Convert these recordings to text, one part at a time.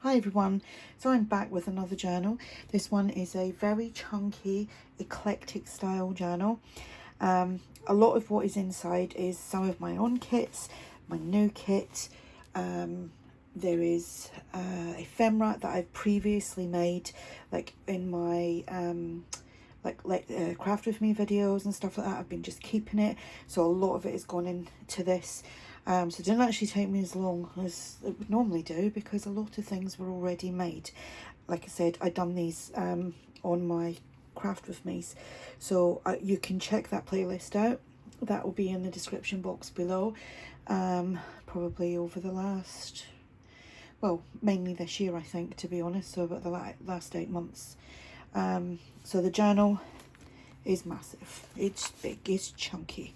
Hi everyone, so I'm back with another journal. This one is a very chunky, eclectic style journal. A lot of what is inside is some of my own kits, my new kit. There is ephemera that I've previously made, like in my craft with me videos and stuff like that. I've been just keeping it, so a lot of it has gone into this. So it didn't actually take me as long as it would normally do because a lot of things were already made. Like I said, I'd done these on my craft with me, so you can check that playlist out. That will be in the description box below. Probably over the last, well, mainly this year I think, to be honest, so about the last 8 months. So the journal is massive, it's big, it's chunky.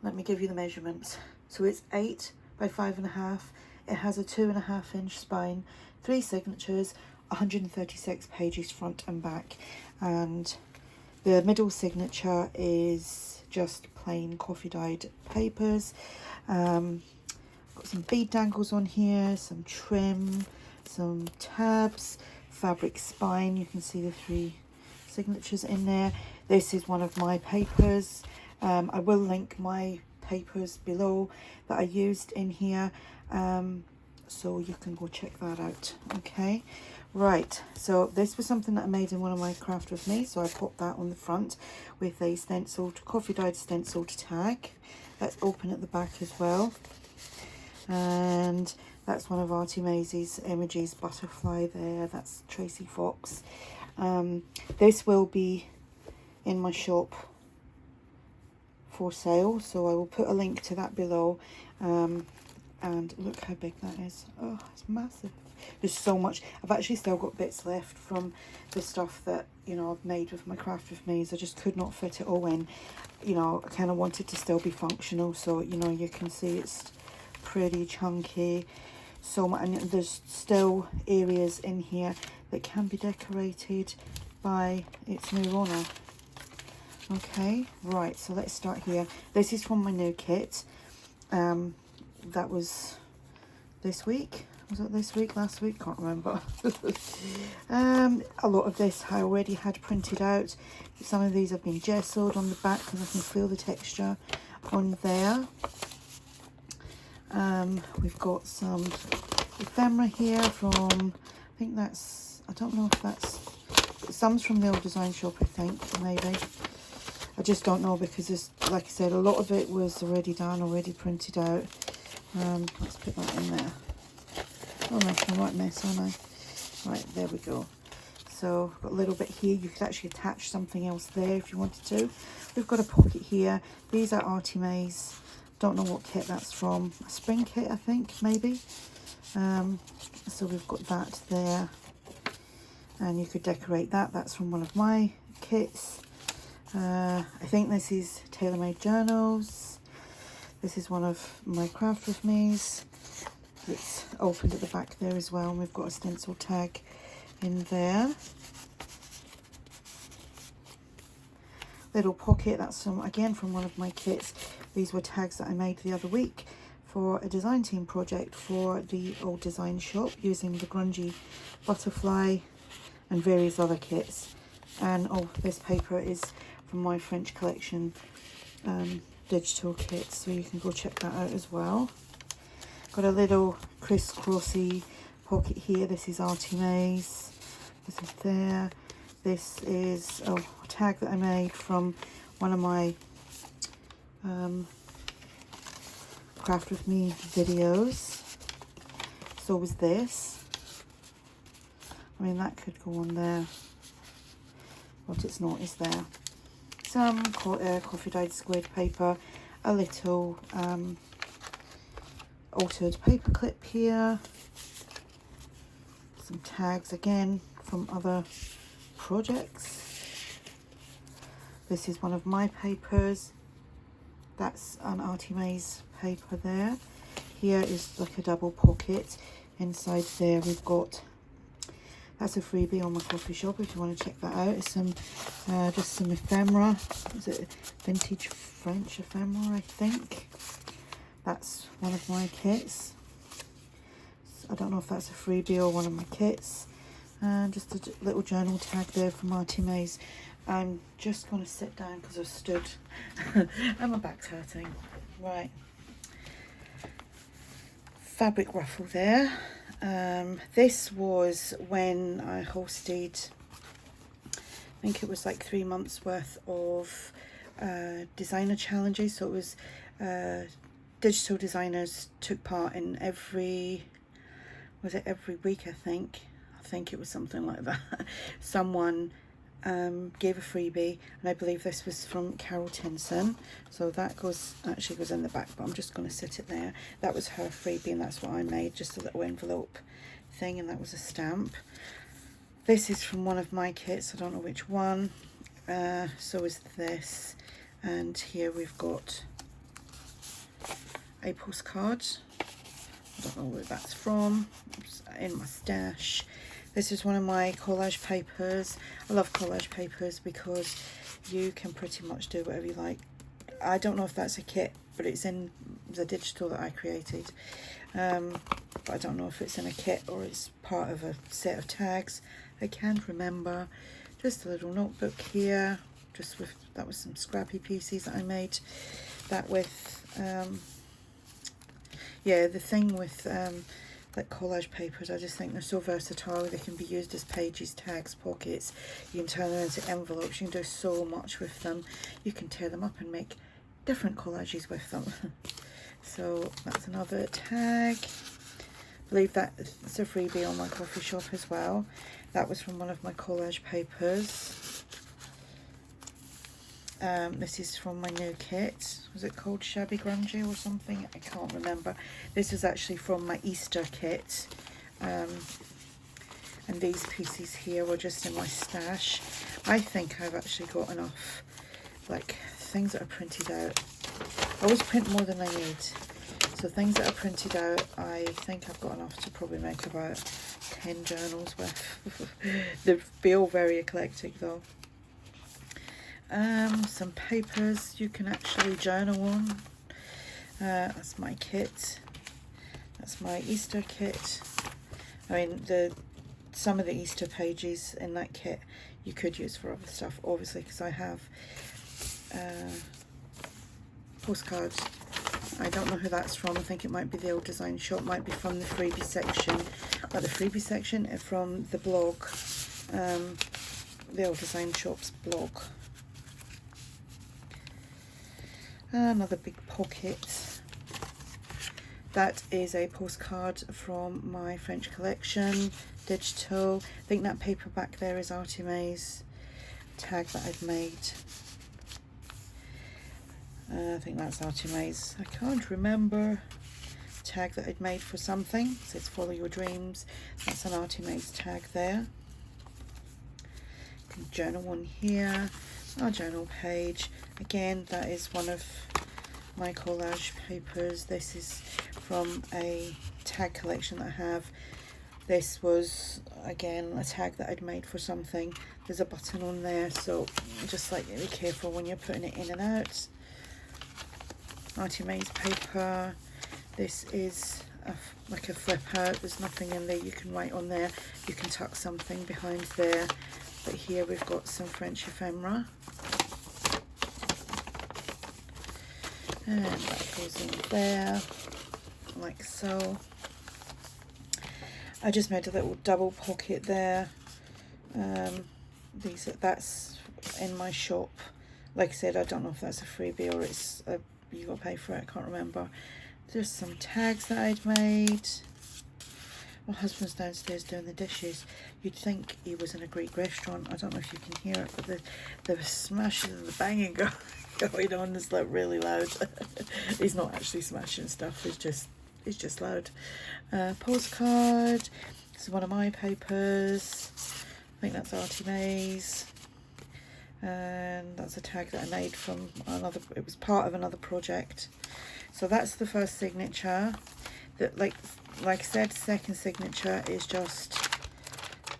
Let me give you the measurements. So it's 8 by 5.5. It has a 2.5 inch spine, 3 signatures, 136 pages front and back, and the middle signature is just plain coffee dyed papers. Got some bead dangles on here, some trim, some tabs, fabric spine. You can see the 3 signatures in there. This is one of my papers. I will link my papers below that I used in here, so you can go check that out. Okay, right, so this was something that I made in one of my craft with me, so I popped that on the front with a stenciled, coffee dyed stenciled tag. That's open at the back as well, and that's one of ARTYmaze's images, butterfly there. That's Tracie Fox. This will be in my shop for sale, so I will put a link to that below. And look how big that is. Oh, it's massive. There's so much. I've actually still got bits left from the stuff that, you know, I've made with my craft with me. I just could not fit it all in. You know, I kind of wanted to still be functional, so, you know, you can see it's pretty chunky. So much, and there's still areas in here that can be decorated by its new owner. Okay, right, so let's start here. This is from my new kit. That was this week. Was it this week, last week? Can't remember. A lot of this I already had printed out. Some of these have been gessoed on the back because I can feel the texture on there. We've got some ephemera here from, I think that's, I don't know if that's, some's from the old design shop, I think, maybe. I just don't know because there's, like I said, a lot of it was already done, already printed out. Let's put that in there. Oh, I'm making a right mess, aren't I? Right, there we go. So I've got a little bit here. You could actually attach something else there if you wanted to. We've got a pocket here. These are ARTYmaze. Don't know what kit that's from. A spring kit, I think, maybe. So we've got that there. And you could decorate that. That's from one of my kits. I think this is TaylorMade Journals. This is one of my craft with me's. It's opened at the back there as well, and we've got a stencil tag in there. Little pocket, that's from, again, from one of my kits. These were tags that I made the other week for a design team project for the old design shop using the Grungy butterfly and various other kits. And oh, this paper is from my French collection digital kit, so you can go check that out as well. Got a little crisscrossy pocket here. This is ARTYmaze. This is there. This is a tag that I made from one of my craft with me videos. So was this. I mean, that could go on there. What it's not is there. Some coffee dyed squared paper, a little altered paper clip here, some tags again from other projects. This is one of my papers. That's an ARTYmaze paper there. Here is like a double pocket. Inside there we've got, that's a freebie on my coffee shop if you want to check that out. It's some just some ephemera. Is it vintage French ephemera, I think? That's one of my kits. I don't know if that's a freebie or one of my kits. And just a little journal tag there from ARTYmaze. I'm just going to sit down because I've stood and my back's hurting. Right. Fabric ruffle there. This was when I hosted, I think it was like 3 months worth of designer challenges. So it was digital designers took part in every week, I think it was something like that. Someone gave a freebie, and I believe this was from Carol Tinson, so that actually goes in the back, but I'm just going to sit it there. That was her freebie, and that's what I made, just a little envelope thing, and that was a stamp. This is from one of my kits, I don't know which one. So is this, and here we've got a postcard. I don't know where that's from. It's in my stash. This is one of my collage papers. I love collage papers because you can pretty much do whatever you like. I don't know if that's a kit, but it's in the digital that I created. But I don't know if it's in a kit or it's part of a set of tags. I can't remember. Just a little notebook here. Just with, that was some scrappy pieces that I made. That with, yeah, the thing with like collage papers, I just think they're so versatile. They can be used as pages, tags, pockets. You can turn them into envelopes. You can do so much with them. You can tear them up and make different collages with them. So that's another tag. I believe that it's a freebie on my coffee shop as well. That was from one of my collage papers. This is from my new kit. Was it called Shabby Grungy or something? I can't remember. This is actually from my Easter kit. And these pieces here were just in my stash. I think I've actually got enough, like, things that are printed out. I always print more than I need. So things that are printed out, I think I've got enough to probably make about 10 journals with. They feel very eclectic though. Some papers you can actually journal on. That's my kit. That's my Easter kit. I mean, some of the Easter pages in that kit you could use for other stuff, obviously, because I have postcards. I don't know who that's from. I think it might be the old design shop, might be from the freebie section, but the freebie section is from the blog, the old design shop's blog. Another big pocket. That is a postcard from my French collection, digital. I think that paper back there is ARTYmaze tag that I've made. I think that's ARTYmaze. I can't remember. Tag that I'd made for something. It says follow your dreams. That's an ARTYmaze tag there. You can journal on here. Our journal page. Again, that is one of my collage papers. This is from a tag collection that I have. This was, again, a tag that I'd made for something. There's a button on there, so just like be careful when you're putting it in and out. ARTYmaze paper. This is like a flip out. There's nothing in there you can write on there. You can tuck something behind there. But here we've got some French ephemera. And that goes in there, like so. I just made a little double pocket there. That's in my shop. Like I said, I don't know if that's a freebie or it's you got to pay for it. I can't remember. There's some tags that I'd made. My husband's downstairs doing the dishes. You'd think he was in a Greek restaurant. I don't know if you can hear it, but the smashing and the banging going on is like really loud. He's not actually smashing stuff. It's just loud. Postcard. This is one of my papers. I think that's ARTYmaze. And that's a tag that I made from another. It was part of another project. So that's the first signature. That like I said, second signature is just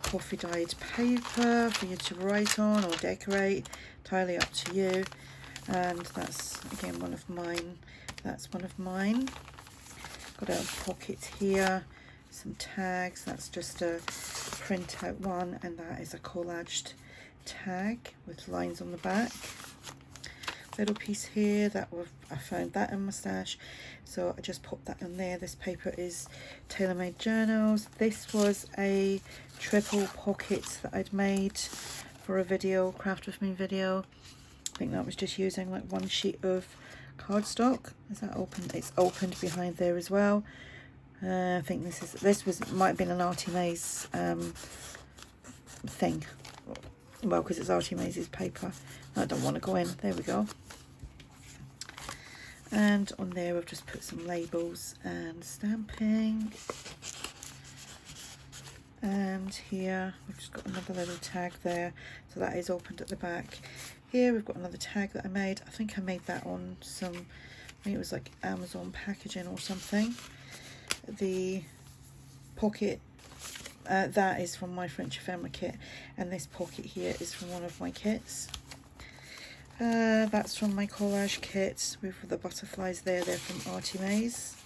coffee dyed paper for you to write on or decorate. Entirely up to you. And that's again one of mine. That's one of mine. Got a pocket here. some tags. That's just a print out one, and that is a collaged tag with lines on the back. Little piece here that I found that in my stash, so I just popped that in there. This paper is TaylorMade Journals. This was a triple pocket that I'd made for a video, Craft With Me video. I think that was just using like one sheet of cardstock. Is that open? It's opened behind there as well. I think might have been an ARTYmaze thing. Well, because it's ARTYmaze's paper. I don't want to go in. There we go. And on there I've just put some labels and stamping. And here we've just got another little tag there, so that is opened at the back. Here we've got another tag that I made. I think I made that on some, I think it was like Amazon packaging or something. The pocket, that is from my French ephemera kit, and this pocket here is from one of my kits. That's from my collage kit with the butterflies there. They're from ARTYmaze.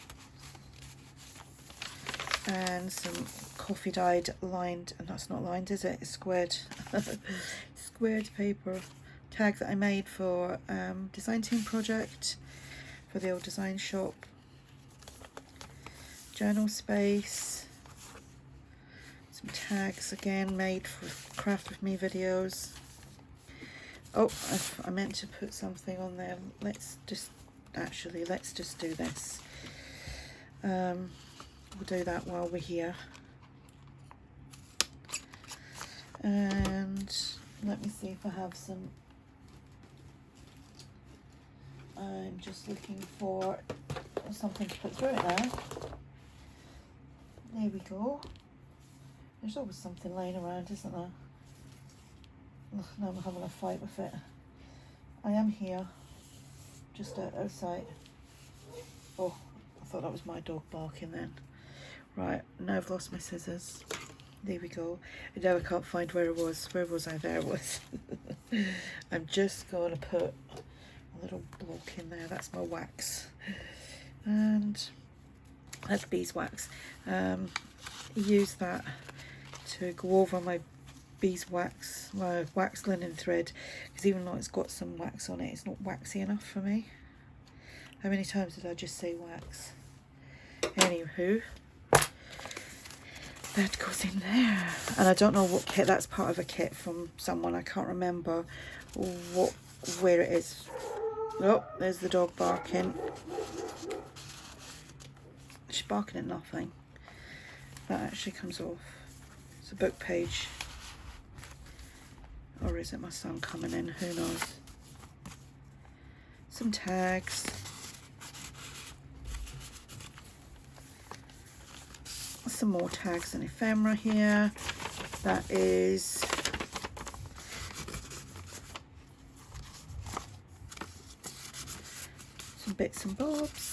And some coffee dyed lined, and that's not lined, is it? It's squared. Squared paper tag that I made for design team project for the old design shop. Journal space. Some tags again made for Craft With Me videos. Oh, I meant to put something on there. Let's just do this. We'll do that while we're here. And let me see if I have some. I'm just looking for something to put through it now. There we go. There's always something laying around, isn't there? Now I'm having a fight with it. I am here, just outside. Oh, I thought that was my dog barking then. Right, now I've lost my scissors. There we go. And now I can't find where it was. Where was I? There it was. I'm just going to put a little block in there. That's my wax. And that's beeswax. Use that to go over my beeswax, my wax linen thread, because even though it's got some wax on it, it's not waxy enough for me. How many times did I just say wax? Anywho, that goes in there. And I don't know what kit, that's part of a kit from someone, I can't remember where it is. Oh, there's the dog barking. She's barking at nothing. That actually comes off. It's a book page. Or is it my son coming in? Who knows? Some tags. Some more tags and ephemera here. That is some bits and bobs.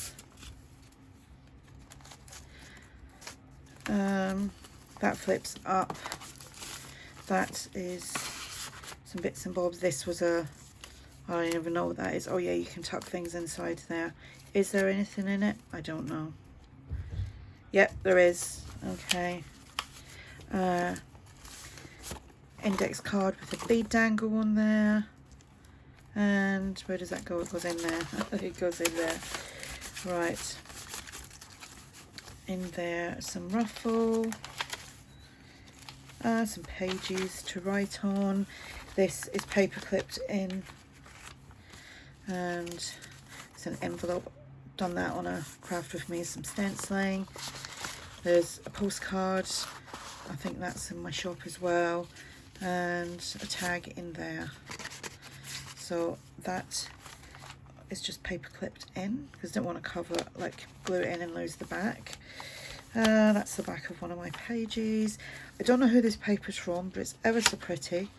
That flips up. That is some bits and bobs. This was I don't even know what that is. Oh yeah, you can tuck things inside there. Is there anything in it? I don't know. Yep, there is. Okay. Index card with a bead dangle on there. And where does that go? It goes in there. It goes in there. Right. In there, some ruffle. Some pages to write on. This is paper clipped in. And it's an envelope. Done that on a Craft With Me, some stenciling. There's a postcard, I think that's in my shop as well, and a tag in there. So that is just paper clipped in because I don't want to cover it, like glue it in and lose the back. That's the back of one of my pages. I don't know who this paper's from, but it's ever so pretty.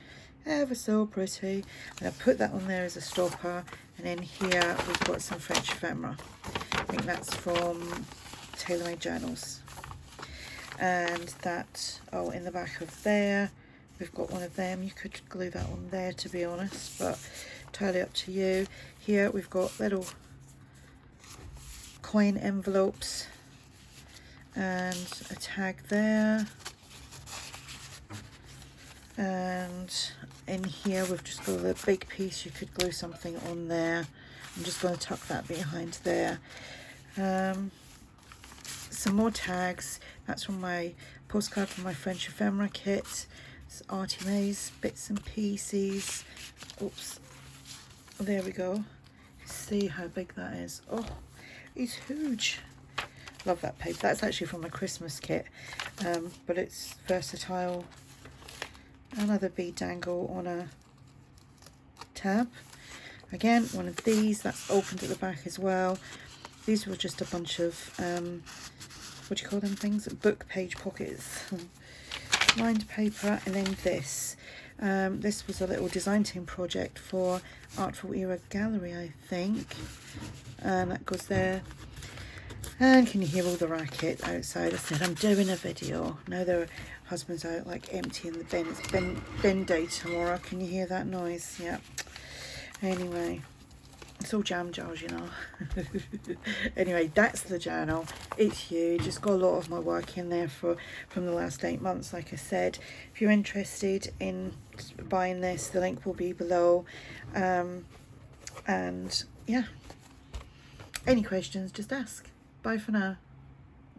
Ever so pretty. And I put that on there as a stopper, and in here we've got some French ephemera. I think that's from TaylorMade Journals. And that, oh, in the back of there we've got one of them. You could glue that on there, to be honest, but entirely up to you. Here we've got little coin envelopes, and a tag there, and in here we've just got a big piece. You could glue something on there. I'm just going to tuck that behind there. Some more tags. That's from my postcard from my French ephemera kit. It's ARTYmaze bits and pieces. Oops, there we go. See how big that is. Oh, it's huge. Love that paper. That's actually from my Christmas kit, but it's versatile. Another bead dangle on a tab. Again, one of these that's opened at the back as well. These were just a bunch of what do you call them things? Book page pockets. Lined paper. And then this. This was a little design team project for Artful Era Gallery, I think. And that goes there. And can you hear all the racket outside? I said I'm doing a video. Now their husband's out like emptying the bin. It's bin day tomorrow. Can you hear that noise? Yeah. Anyway, it's all jam jars, you know. Anyway, that's the journal. It's huge. It's got a lot of my work in there from the last 8 months, like I said. If you're interested in buying this, the link will be below. And yeah, any questions, just ask. Bye for now.